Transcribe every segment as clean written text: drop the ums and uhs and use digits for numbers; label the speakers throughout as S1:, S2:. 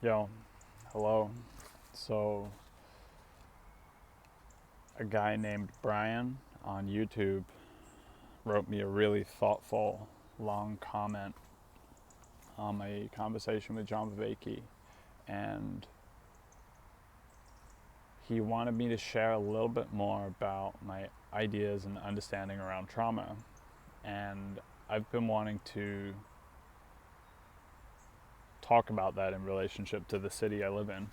S1: Yo, hello. So, a guy named Brian on YouTube wrote me a really thoughtful, long comment on my conversation with John Vervaeke, and he wanted me to share a little bit more about my ideas and understanding around trauma. And I've been wanting to talk about that in relationship to the city I live in,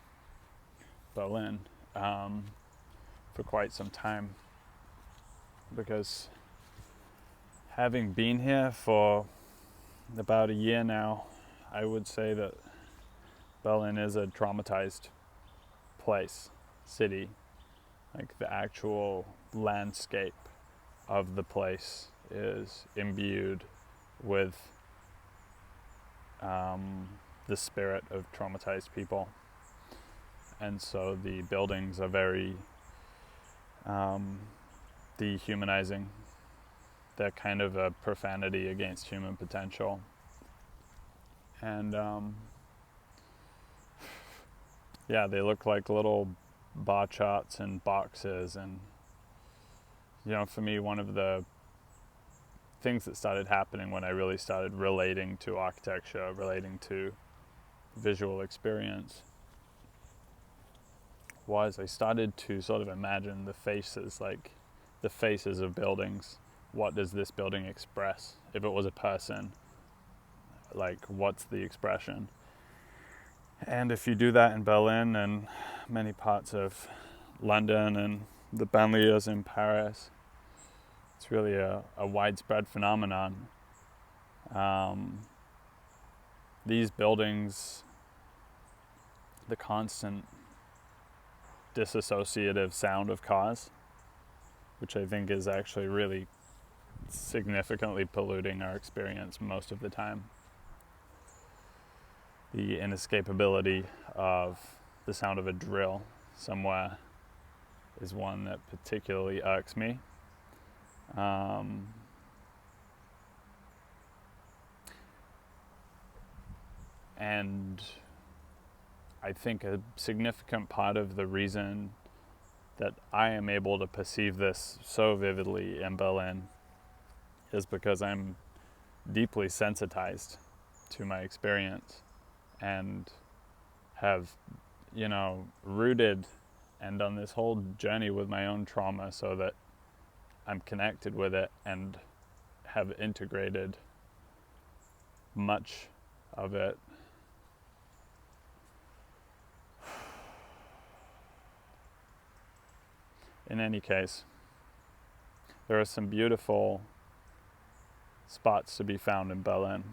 S1: Berlin, for quite some time, because having been here for about a year now, I would say that Berlin is a traumatized place, city. Like the actual landscape of the place is imbued with the spirit of traumatized people. And so the buildings are very dehumanizing. They're kind of a profanity against human potential. And yeah, they look like little bar charts and boxes. And, for me, one of the things that started happening when I really started relating to architecture, relating to visual experience, was I started to sort of imagine the faces of buildings. What does this building express? If it was a person, like, what's the expression? And if you do that in Berlin and many parts of London and the banlieues in Paris, it's really a widespread phenomenon. These buildings, the constant disassociative sound of cars, which I think is actually really significantly polluting our experience most of the time. The inescapability of the sound of a drill somewhere is one that particularly irks me. And I think a significant part of the reason that I am able to perceive this so vividly in Berlin is because I'm deeply sensitized to my experience and have, rooted and done this whole journey with my own trauma so that I'm connected with it and have integrated much of it. In any case, there are some beautiful spots to be found in Berlin,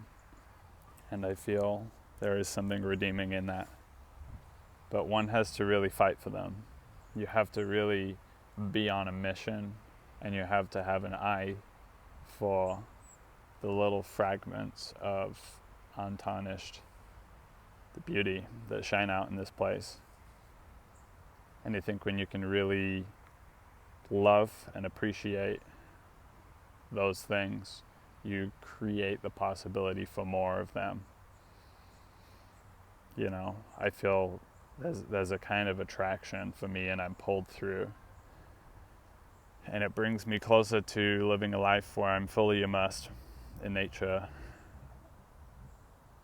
S1: and I feel there is something redeeming in that. But one has to really fight for them. You have to really be on a mission, and you have to have an eye for the little fragments of untarnished the beauty that shine out in this place. And I think when you can really love and appreciate those things, you create the possibility for more of them. I feel there's a kind of attraction for me, and I'm pulled through. And it brings me closer to living a life where I'm fully immersed in nature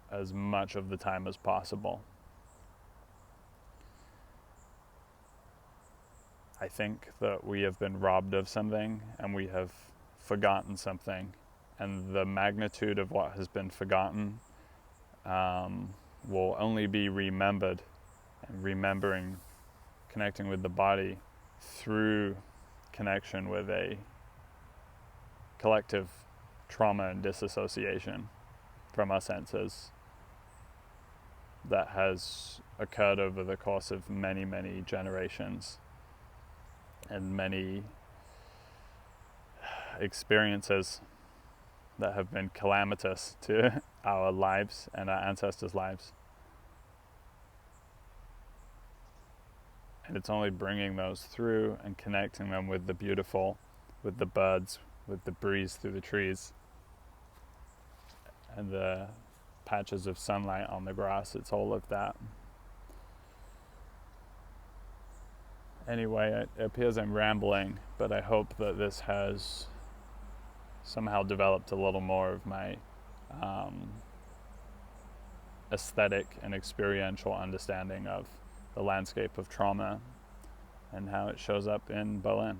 S1: as much of the time as possible. I think that we have been robbed of something, and we have forgotten something. And the magnitude of what has been forgotten will only be remembered, and remembering, connecting with the body through connection with a collective trauma and disassociation from our senses that has occurred over the course of many, many generations and many experiences that have been calamitous to our lives and our ancestors' lives. And it's only bringing those through and connecting them with the beautiful, with the birds, with the breeze through the trees, and the patches of sunlight on the grass. It's all of that Anyway, it appears I'm rambling, but I hope that this has somehow developed a little more of my aesthetic and experiential understanding of the landscape of trauma and how it shows up in Berlin.